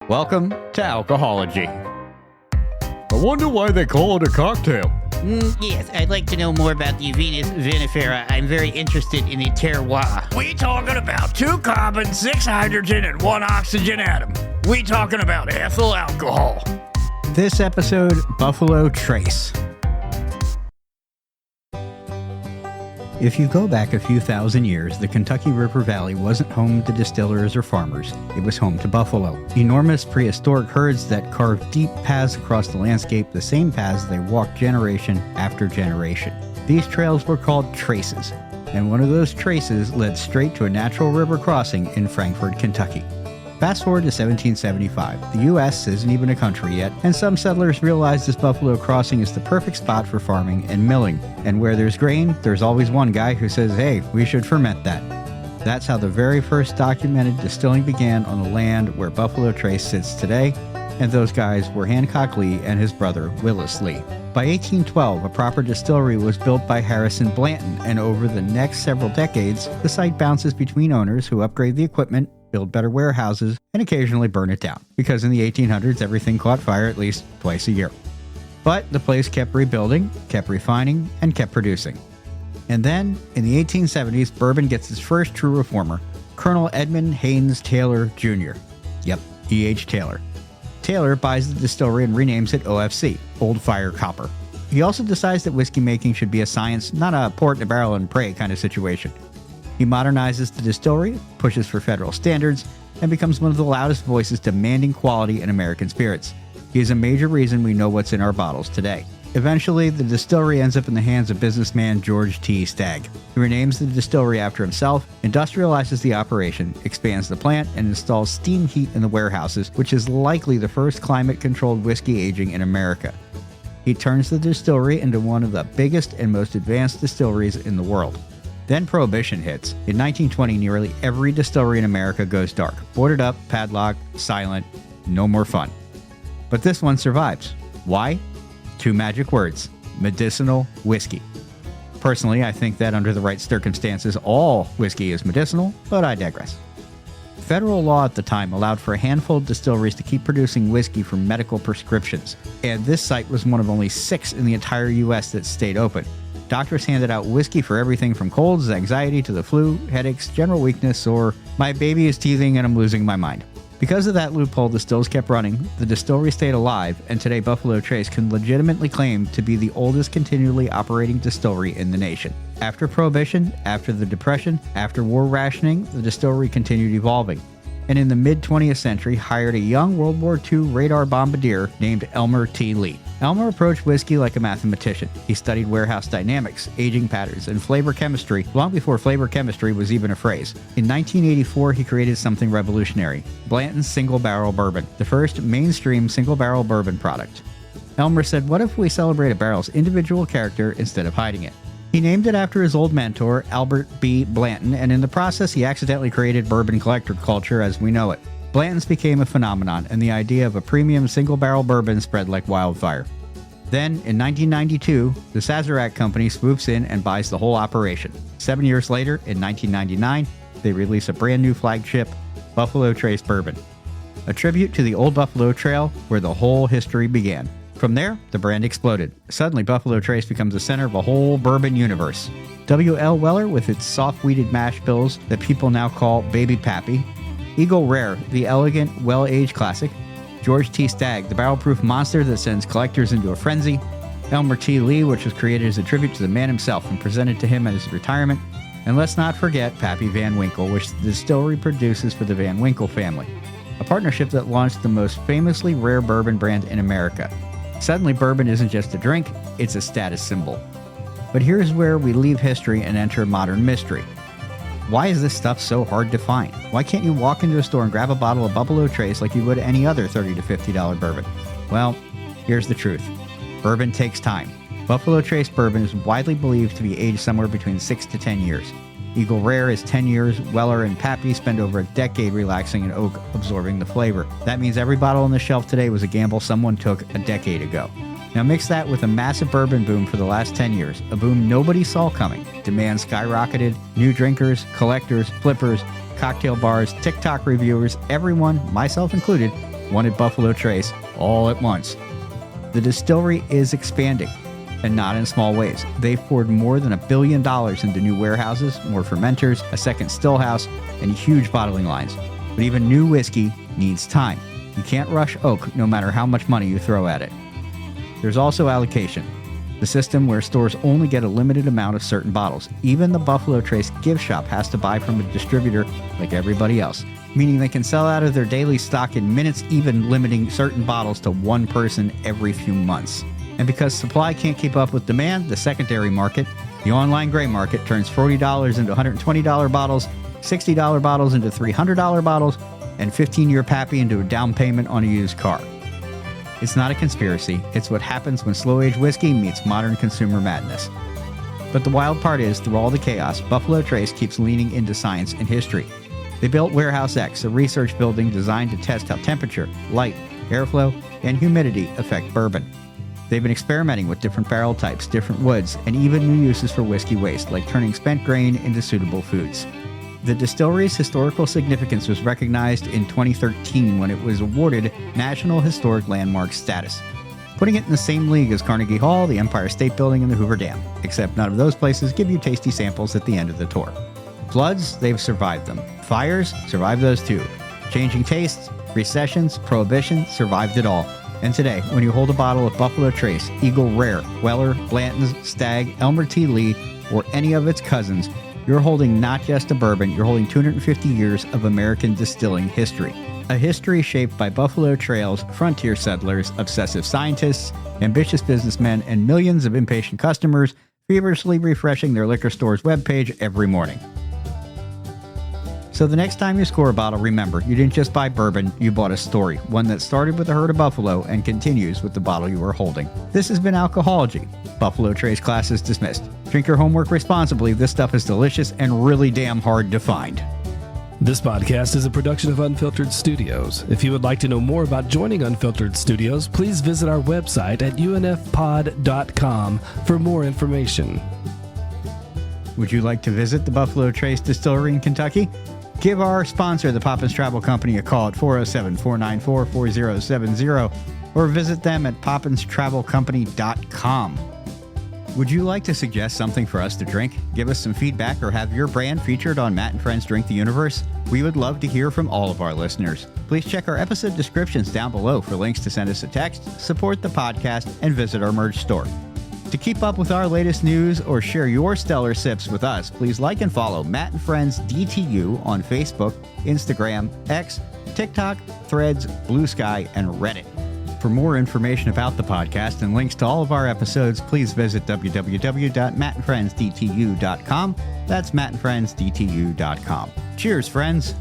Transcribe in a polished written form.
Welcome to Alcohology. I wonder why they call it a cocktail. Yes, I'd like to know more about the Venus vinifera. I'm very interested in the terroir. We talking about 2 carbon, 6 hydrogen, and 1 oxygen atom. We talking about ethyl alcohol. This episode, Buffalo Trace. If you go back a few thousand years, the Kentucky River Valley wasn't home to distillers or farmers. It was home to buffalo. Enormous prehistoric herds that carved deep paths across the landscape, the same paths they walked generation after generation. These trails were called traces, and one of those traces led straight to a natural river crossing in Frankfort, Kentucky. Fast forward to 1775. The U.S. isn't even a country yet, and some settlers realize this buffalo crossing is the perfect spot for farming and milling. And where there's grain, there's always one guy who says, hey, we should ferment that. That's how the very first documented distilling began on the land where Buffalo Trace sits today, and those guys were Hancock Lee and his brother Willis Lee. By 1812, a proper distillery was built by Harrison Blanton, and over the next several decades, the site bounces between owners who upgrade the equipment, build better warehouses, and occasionally burn it down, because in the 1800s everything caught fire at least twice a year. But the place kept rebuilding, kept refining, and kept producing. And then, in the 1870s, bourbon gets its first true reformer, Colonel Edmund Haynes Taylor Jr. Yep, E.H. Taylor. Taylor buys the distillery and renames it OFC, Old Fire Copper. He also decides that whiskey making should be a science, not a port in a barrel and pray kind of situation. He modernizes the distillery, pushes for federal standards, and becomes one of the loudest voices demanding quality in American spirits. He is a major reason we know what's in our bottles today. Eventually, the distillery ends up in the hands of businessman George T. Stagg. He renames the distillery after himself, industrializes the operation, expands the plant, and installs steam heat in the warehouses, which is likely the first climate-controlled whiskey aging in America. He turns the distillery into one of the biggest and most advanced distilleries in the world. Then Prohibition hits. In 1920, nearly every distillery in America goes dark. Boarded up, padlocked, silent, no more fun. But this one survives. Why? 2 magic words: medicinal whiskey. Personally, I think that under the right circumstances, all whiskey is medicinal, but I digress. Federal law at the time allowed for a handful of distilleries to keep producing whiskey for medical prescriptions, and this site was one of only 6 in the entire U.S. that stayed open. Doctors handed out whiskey for everything from colds, anxiety, to the flu, headaches, general weakness, or my baby is teething and I'm losing my mind. Because of that loophole, the stills kept running, the distillery stayed alive, and today Buffalo Trace can legitimately claim to be the oldest continually operating distillery in the nation. After Prohibition, after the Depression, after war rationing, the distillery continued evolving, and in the mid-20th century hired a young World War II radar bombardier named Elmer T. Lee. Elmer approached whiskey like a mathematician. He studied warehouse dynamics, aging patterns, and flavor chemistry long before flavor chemistry was even a phrase. In 1984, he created something revolutionary: Blanton's Single Barrel Bourbon, the first mainstream single-barrel bourbon product. Elmer said, what if we celebrate a barrel's individual character instead of hiding it? He named it after his old mentor, Albert B. Blanton, and in the process he accidentally created bourbon collector culture as we know it. Blanton's became a phenomenon, and the idea of a premium single-barrel bourbon spread like wildfire. Then, in 1992, the Sazerac Company swoops in and buys the whole operation. 7 years later, in 1999, they release a brand new flagship, Buffalo Trace Bourbon, a tribute to the old Buffalo Trail where the whole history began. From there, the brand exploded. Suddenly, Buffalo Trace becomes the center of a whole bourbon universe. W.L. Weller with its soft-wheated mash bills that people now call Baby Pappy, Eagle Rare, the elegant, well-aged classic, George T. Stagg, the barrel-proof monster that sends collectors into a frenzy, Elmer T. Lee, which was created as a tribute to the man himself and presented to him at his retirement, and let's not forget Pappy Van Winkle, which the distillery produces for the Van Winkle family, a partnership that launched the most famously rare bourbon brand in America. Suddenly, bourbon isn't just a drink, it's a status symbol. But here's where we leave history and enter modern mystery. Why is this stuff so hard to find? Why can't you walk into a store and grab a bottle of Buffalo Trace like you would any other $30 to $50 bourbon? Well, here's the truth. Bourbon takes time. Buffalo Trace bourbon is widely believed to be aged somewhere between 6 to 10 years. Eagle Rare is 10 years, Weller and Pappy spend over a decade relaxing in oak, absorbing the flavor. That means every bottle on the shelf today was a gamble someone took a decade ago. Now mix that with a massive bourbon boom for the last 10 years, a boom nobody saw coming. Demand skyrocketed, new drinkers, collectors, flippers, cocktail bars, TikTok reviewers, everyone, myself included, wanted Buffalo Trace all at once. The distillery is expanding, and not in small ways. They've poured more than $1 billion into new warehouses, more fermenters, a second still house, and huge bottling lines. But even new whiskey needs time. You can't rush oak no matter how much money you throw at it. There's also allocation, the system where stores only get a limited amount of certain bottles. Even the Buffalo Trace gift shop has to buy from a distributor like everybody else, meaning they can sell out of their daily stock in minutes, even limiting certain bottles to one person every few months. And because supply can't keep up with demand, the secondary market, the online gray market, turns $40 into $120 bottles, $60 bottles into $300 bottles, and 15-year pappy into a down payment on a used car. It's not a conspiracy. It's what happens when slow-aged whiskey meets modern consumer madness. But the wild part is, through all the chaos, Buffalo Trace keeps leaning into science and history. They built Warehouse X, a research building designed to test how temperature, light, airflow, and humidity affect bourbon. They've been experimenting with different barrel types, different woods, and even new uses for whiskey waste, like turning spent grain into suitable foods. The distillery's historical significance was recognized in 2013 when it was awarded National Historic Landmark status, putting it in the same league as Carnegie Hall, the Empire State Building, and the Hoover Dam, except none of those places give you tasty samples at the end of the tour. Floods, they've survived them. Fires, survived those too. Changing tastes, recessions, Prohibition, survived it all. And today, when you hold a bottle of Buffalo Trace, Eagle Rare, Weller, Blanton's, Stagg, Elmer T. Lee, or any of its cousins, you're holding not just a bourbon, you're holding 250 years of American distilling history. A history shaped by Buffalo Trail's frontier settlers, obsessive scientists, ambitious businessmen, and millions of impatient customers feverishly refreshing their liquor store's webpage every morning. So the next time you score a bottle, remember, you didn't just buy bourbon, you bought a story, one that started with a herd of buffalo and continues with the bottle you are holding. This has been Alcohology. Buffalo Trace class is dismissed. Drink your homework responsibly. This stuff is delicious and really damn hard to find. This podcast is a production of Unfiltered Studios. If you would like to know more about joining Unfiltered Studios, please visit our website at unfpod.com for more information. Would you like to visit the Buffalo Trace Distillery in Kentucky? Give our sponsor, the Poppins Travel Company, a call at 407-494-4070 or visit them at poppinstravelcompany.com. Would you like to suggest something for us to drink? Give us some feedback or have your brand featured on Matt and Friends Drink the Universe? We would love to hear from all of our listeners. Please check our episode descriptions down below for links to send us a text, support the podcast, and visit our merch store. To keep up with our latest news or share your stellar sips with us, please like and follow Matt and Friends DTU on Facebook, Instagram, X, TikTok, Threads, Blue Sky, and Reddit. For more information about the podcast and links to all of our episodes, please visit www.mattandfriendsdtu.com. That's mattandfriendsdtu.com. Cheers, friends.